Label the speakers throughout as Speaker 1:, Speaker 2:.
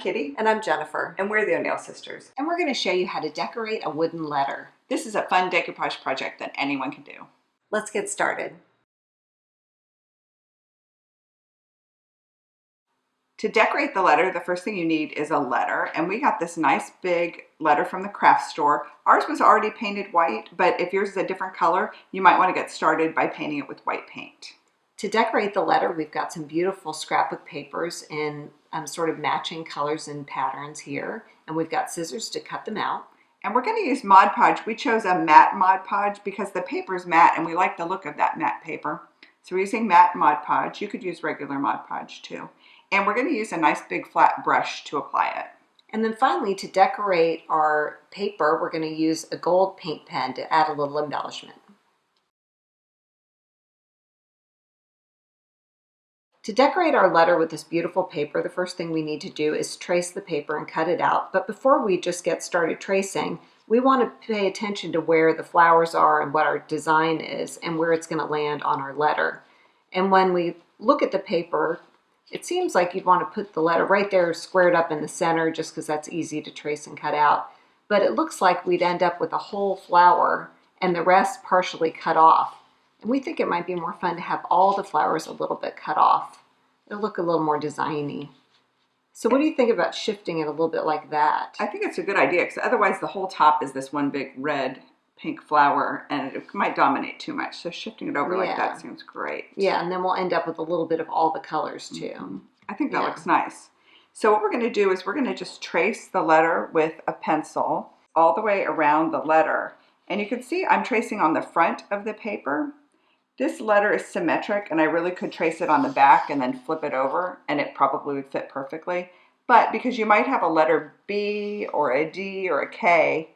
Speaker 1: Kitty.
Speaker 2: And I'm Jennifer.
Speaker 1: And we're the O'Neill sisters.
Speaker 2: And we're going to show you how to decorate a wooden letter.
Speaker 1: This is a fun decoupage project that anyone can do.
Speaker 2: Let's get started.
Speaker 1: To decorate the letter, the first thing you need is a letter. And we got this nice big letter from the craft store. Ours was already painted white, but if yours is a different color, you might want to get started by painting it with white paint.
Speaker 2: To decorate the letter, we've got some beautiful scrapbook papers in sort of matching colors and patterns here. And we've got scissors to cut them out.
Speaker 1: And we're going to use Mod Podge. We chose a matte Mod Podge because the paper is matte and we like the look of that matte paper. So we're using matte Mod Podge. You could use regular Mod Podge too. And we're going to use a nice big flat brush to apply it.
Speaker 2: And then finally, to decorate our paper, we're going to use a gold paint pen to add a little embellishment. To decorate our letter with this beautiful paper, the first thing we need to do is trace the paper and cut it out. But before we just get started tracing, we want to pay attention to where the flowers are and what our design is and where it's going to land on our letter. And when we look at the paper, it seems like you'd want to put the letter right there squared up in the center just because that's easy to trace and cut out. But it looks like we'd end up with a whole flower and the rest partially cut off. And we think it might be more fun to have all the flowers a little bit cut off. It'll look a little more designy. So what do you think about shifting it a little bit like that?
Speaker 1: I think it's a good idea because otherwise the whole top is this one big red pink flower and it might dominate too much. So shifting it over like that seems great.
Speaker 2: Yeah, and then we'll end up with a little bit of all the colors too.
Speaker 1: I think that looks nice. So what we're going to do is we're going to just trace the letter with a pencil all the way around the letter. And you can see I'm tracing on the front of the paper. This letter is symmetric and I really could trace it on the back and then flip it over and it probably would fit perfectly. But because you might have a letter B or a D or a K,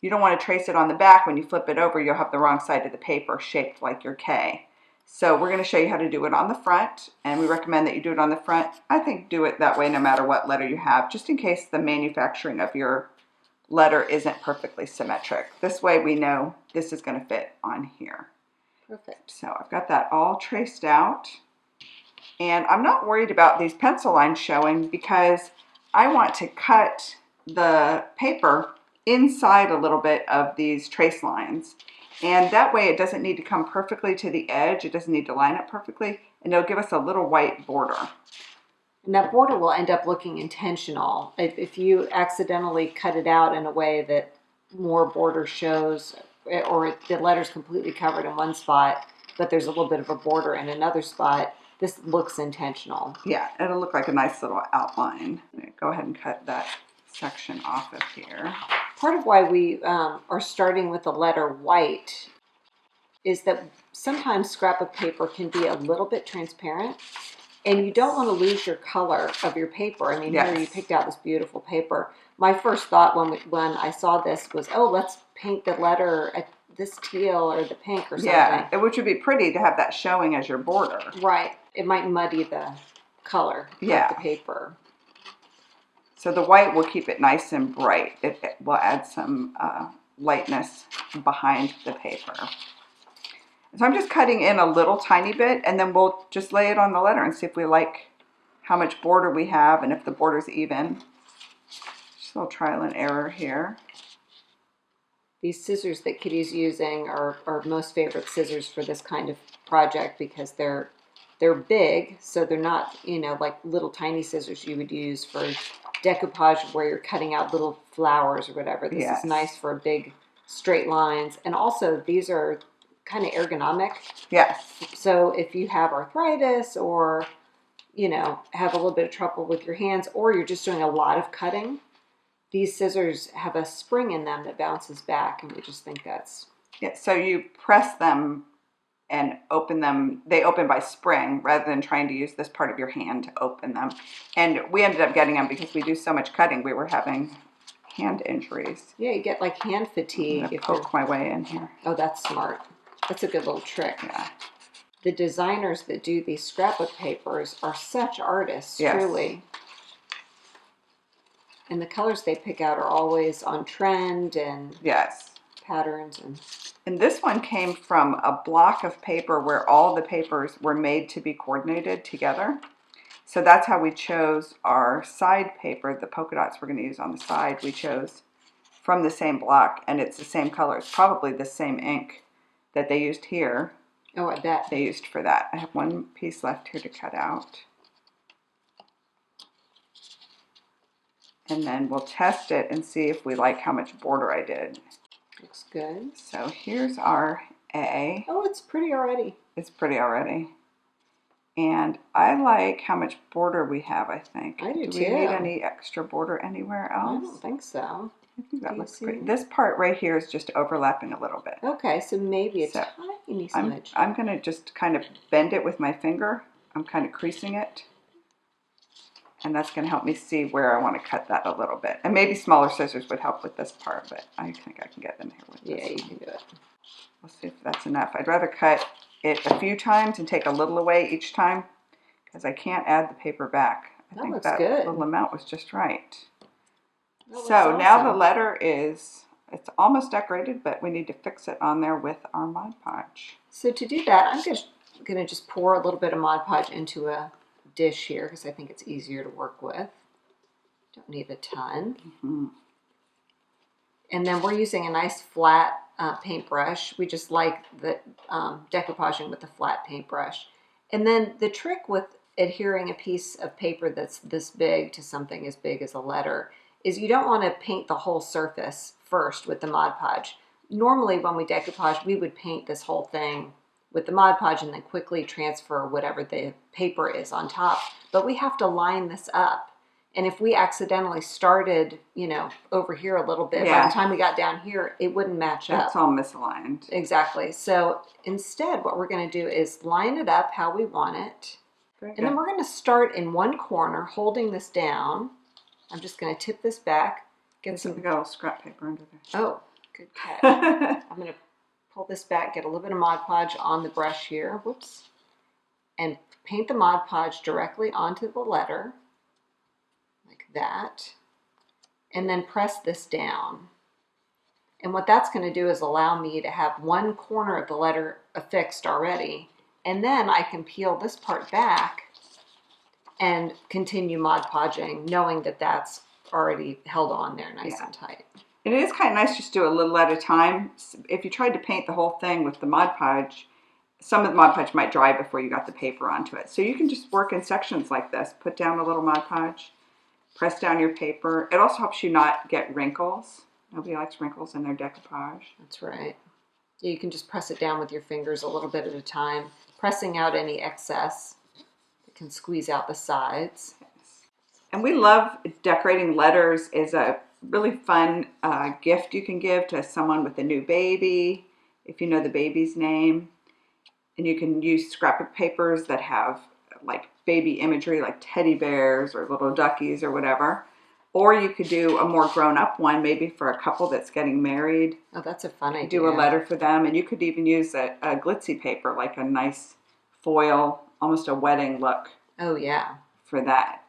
Speaker 1: you don't want to trace it on the back. When you flip it over, you'll have the wrong side of the paper shaped like your K. So we're going to show you how to do it on the front, and we recommend that you do it on the front. I think do it that way no matter what letter you have, just in case the manufacturing of your letter isn't perfectly symmetric. This way we know this is going to fit on here.
Speaker 2: Perfect.
Speaker 1: So I've got that all traced out. And I'm not worried about these pencil lines showing because I want to cut the paper inside a little bit of these trace lines. And that way it doesn't need to come perfectly to the edge. It doesn't need to line up perfectly. And it'll give us a little white border.
Speaker 2: And that border will end up looking intentional. If you accidentally cut it out in a way that more border shows, or the letter's completely covered in one spot, but there's a little bit of a border in another spot, this looks intentional.
Speaker 1: Yeah, it'll look like a nice little outline. Go ahead and cut that section off of here.
Speaker 2: Part of why we are starting with the letter white is that sometimes scrapbook paper can be a little bit transparent, and you don't want to lose your color of your paper. I mean, here you picked out this beautiful paper. My first thought when I saw this was, oh, let's paint the letter at this teal or the pink or something.
Speaker 1: Yeah, which would be pretty to have that showing as your border.
Speaker 2: Right. It might muddy the color of the paper.
Speaker 1: So the white will keep it nice and bright. It will add some lightness behind the paper. So I'm just cutting in a little tiny bit, and then we'll just lay it on the letter and see if we like how much border we have and if the border's even. Just a little trial and error here.
Speaker 2: These scissors that Kitty's using are our most favorite scissors for this kind of project because they're big, so they're not, you know, like little tiny scissors you would use for decoupage where you're cutting out little flowers or whatever. This is nice for big straight lines, and also these are kind of ergonomic.
Speaker 1: Yes.
Speaker 2: So if you have arthritis or, you know, have a little bit of trouble with your hands, or you're just doing a lot of cutting, these scissors have a spring in them that bounces back, and we just think that's...
Speaker 1: Yeah, so you press them and open them. They open by spring rather than trying to use this part of your hand to open them. And we ended up getting them because we do so much cutting. We were having hand injuries.
Speaker 2: Yeah, you get like hand fatigue.
Speaker 1: I'm gonna poke my way in here.
Speaker 2: Oh, that's smart. That's a good little trick.
Speaker 1: Yeah.
Speaker 2: The designers that do these scrapbook papers are such artists, truly. And the colors they pick out are always on trend and patterns.
Speaker 1: And this one came from a block of paper where all the papers were made to be coordinated together. So that's how we chose our side paper, the polka dots we're going to use on the side. We chose from the same block, and it's the same color. It's probably the same ink that they used here.
Speaker 2: Oh, I bet.
Speaker 1: They used for that. I have one piece left here to cut out. And then we'll test it and see if we like how much border I did.
Speaker 2: Looks good.
Speaker 1: So here's our A.
Speaker 2: Oh, it's pretty already.
Speaker 1: It's pretty already. And I like how much border we have, I think.
Speaker 2: I do too.
Speaker 1: Do we need any extra border anywhere else?
Speaker 2: I don't think so.
Speaker 1: I think that looks pretty. This part right here is just overlapping a little bit.
Speaker 2: Okay, so maybe a tiny smudge.
Speaker 1: I'm going to just kind of bend it with my finger. I'm kind of creasing it. And that's going to help me see where I want to cut that a little bit. And maybe smaller scissors would help with this part, but I think I can get in here with this.
Speaker 2: Yeah, you can do it.
Speaker 1: We'll see if that's enough. I'd rather cut it a few times and take a little away each time because I can't add the paper back. I think that little amount was just right. So now the letter it's almost decorated, but we need to fix it on there with our Mod Podge.
Speaker 2: So to do that, I'm just going to just pour a little bit of Mod Podge into a dish here because I think it's easier to work with. Don't need a ton.
Speaker 1: Mm-hmm.
Speaker 2: And then we're using a nice flat paintbrush. We just like the decoupaging with the flat paintbrush. And then the trick with adhering a piece of paper that's this big to something as big as a letter is you don't want to paint the whole surface first with the Mod Podge. Normally when we decoupage, we would paint this whole thing with the Mod Podge and then quickly transfer whatever the paper is on top. But we have to line this up. And if we accidentally started, you know, over here a little bit, by the time we got down here, it wouldn't match up.
Speaker 1: It's all misaligned.
Speaker 2: Exactly. So instead, what we're going to do is line it up how we want it. And then we're going to start in one corner, holding this down. I'm just going to tip this back.
Speaker 1: Get some little scrap paper under there.
Speaker 2: Oh, good catch. I'm going to pull this back, get a little bit of Mod Podge on the brush here. Whoops. And paint the Mod Podge directly onto the letter. Like that. And then press this down. And what that's going to do is allow me to have one corner of the letter affixed already. And then I can peel this part back and continue Mod Podging, knowing that that's already held on there nice and tight.
Speaker 1: And it is kind of nice just to do a little at a time. If you tried to paint the whole thing with the Mod Podge, some of the Mod Podge might dry before you got the paper onto it. So you can just work in sections like this. Put down a little Mod Podge, press down your paper. It also helps you not get wrinkles. Nobody likes wrinkles in their decoupage.
Speaker 2: That's right. Yeah, you can just press it down with your fingers a little bit at a time, pressing out any excess. It can squeeze out the sides.
Speaker 1: And we love decorating letters. Is a really fun gift you can give to someone with a new baby, if you know the baby's name. And you can use scrapbook papers that have like baby imagery, like teddy bears or little duckies or whatever. Or you could do a more grown-up one, maybe for a couple that's getting married.
Speaker 2: Oh, that's a fun idea.
Speaker 1: Do a letter for them. And you could even use a glitzy paper, like a nice foil, almost a wedding look.
Speaker 2: Oh, yeah.
Speaker 1: For that.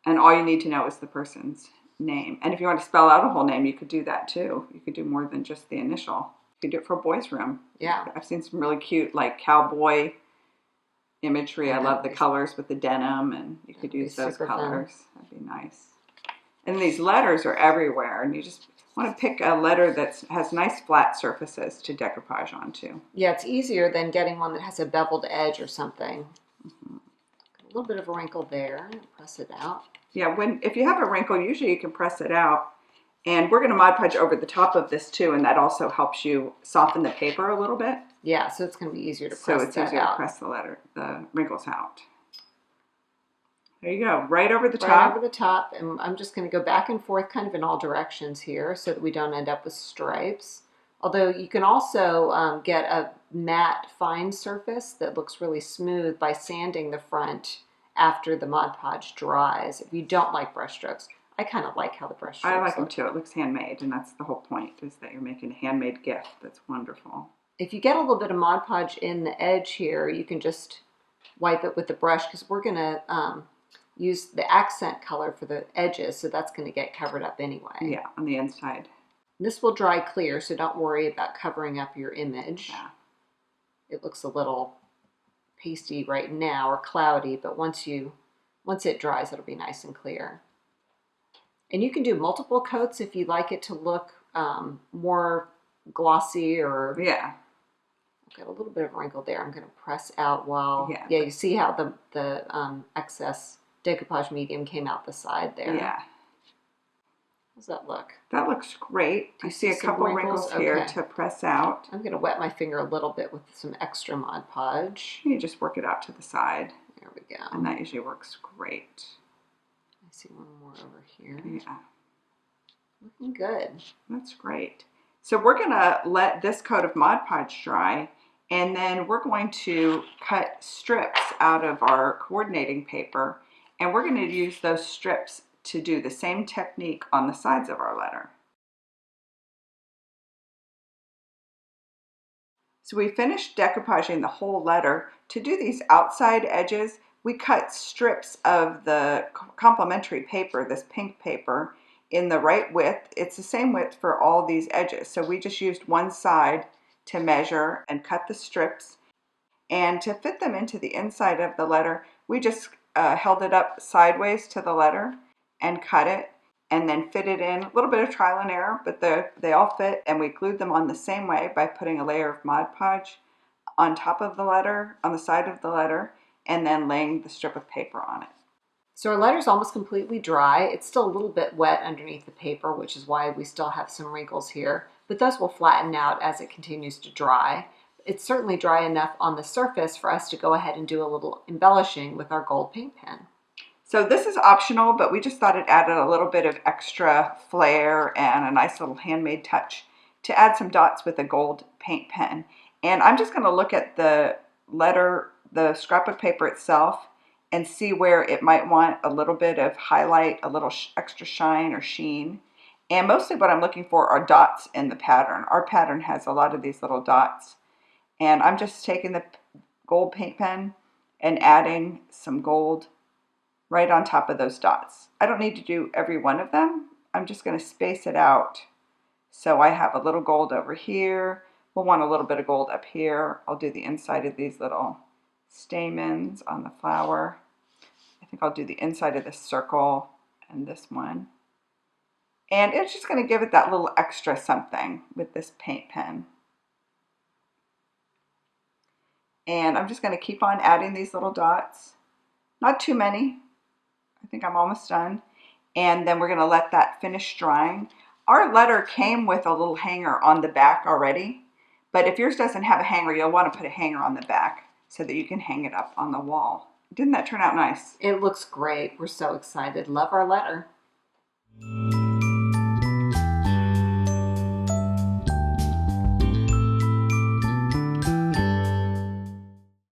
Speaker 1: And all you need to know is the person's name. And if you want to spell out a whole name, you could do that too. You could do more than just the initial. You could do it for a boy's room.
Speaker 2: Yeah.
Speaker 1: I've seen some really cute, like, cowboy imagery. I love the colors with the denim, and you could use those colors. That'd be nice. And these letters are everywhere, and you just want to pick a letter that has nice flat surfaces to decoupage onto.
Speaker 2: Yeah, it's easier than getting one that has a beveled edge or something. Mm-hmm. A little bit of a wrinkle there. Press it out.
Speaker 1: Yeah, if you have a wrinkle, usually you can press it out. And we're going to Mod Podge over the top of this too, and that also helps you soften the paper a little bit.
Speaker 2: Yeah, so it's going to be easier to press that out.
Speaker 1: So it's easier to press the wrinkles out. There you go, right over the top.
Speaker 2: Right over the top, and I'm just going to go back and forth kind of in all directions here so that we don't end up with stripes. Although you can also get a matte fine surface that looks really smooth by sanding the front after the Mod Podge dries. If you don't like brush strokes, I kind of like how the brush strokes
Speaker 1: I like them too. It looks handmade, and that's the whole point, is that you're making a handmade gift. That's wonderful.
Speaker 2: If you get a little bit of Mod Podge in the edge here, you can just wipe it with the brush, because we're going to use the accent color for the edges, so that's going to get covered up anyway.
Speaker 1: Yeah, on the inside.
Speaker 2: This will dry clear, so don't worry about covering up your image.
Speaker 1: Yeah.
Speaker 2: It looks a little pasty right now, or cloudy, but once you Once it dries, it'll be nice and clear. And you can do multiple coats if you like it to look more glossy or...
Speaker 1: Yeah.
Speaker 2: I've got a little bit of wrinkle there. I'm going to press out while...
Speaker 1: Yeah.
Speaker 2: Yeah, you see how the excess decoupage medium came out the side there.
Speaker 1: Yeah.
Speaker 2: How's that look?
Speaker 1: That looks great. Do you see a couple wrinkles here to press out?
Speaker 2: I'm going to wet my finger a little bit with some extra Mod Podge.
Speaker 1: You just work it out to the side.
Speaker 2: There we go.
Speaker 1: And that usually works great.
Speaker 2: I see one more over here.
Speaker 1: Yeah.
Speaker 2: Looking good.
Speaker 1: That's great. So we're going to let this coat of Mod Podge dry, and then we're going to cut strips out of our coordinating paper, and we're going to use those strips to do the same technique on the sides of our letter. So we finished decoupaging the whole letter. To do these outside edges, we cut strips of the complementary paper, this pink paper, in the right width. It's the same width for all these edges. So we just used one side to measure and cut the strips. And to fit them into the inside of the letter, we just held it up sideways to the letter and cut it, and then fit it in. A little bit of trial and error, but they all fit, and we glued them on the same way by putting a layer of Mod Podge on top of the letter, on the side of the letter, and then laying the strip of paper on it.
Speaker 2: So our letter's almost completely dry. It's still a little bit wet underneath the paper, which is why we still have some wrinkles here, but those will flatten out as it continues to dry. It's certainly dry enough on the surface for us to go ahead and do a little embellishing with our gold paint pen.
Speaker 1: So this is optional, but we just thought it added a little bit of extra flair and a nice little handmade touch to add some dots with a gold paint pen. And I'm just going to look at the letter, the scrapbook paper itself, and see where it might want a little bit of highlight, a little extra shine or sheen. And mostly what I'm looking for are dots in the pattern. Our pattern has a lot of these little dots. And I'm just taking the gold paint pen and adding some gold right on top of those dots. I don't need to do every one of them. I'm just going to space it out. So I have a little gold over here. We'll want a little bit of gold up here. I'll do the inside of these little stamens on the flower. I think I'll do the inside of this circle and this one. And it's just going to give it that little extra something with this paint pen. And I'm just going to keep on adding these little dots. Not too many. I think I'm almost done. And then we're going to let that finish drying. Our letter came with a little hanger on the back already. But if yours doesn't have a hanger, you'll want to put a hanger on the back so that you can hang it up on the wall. Didn't that turn out nice?
Speaker 2: It looks great. We're so excited. Love our letter.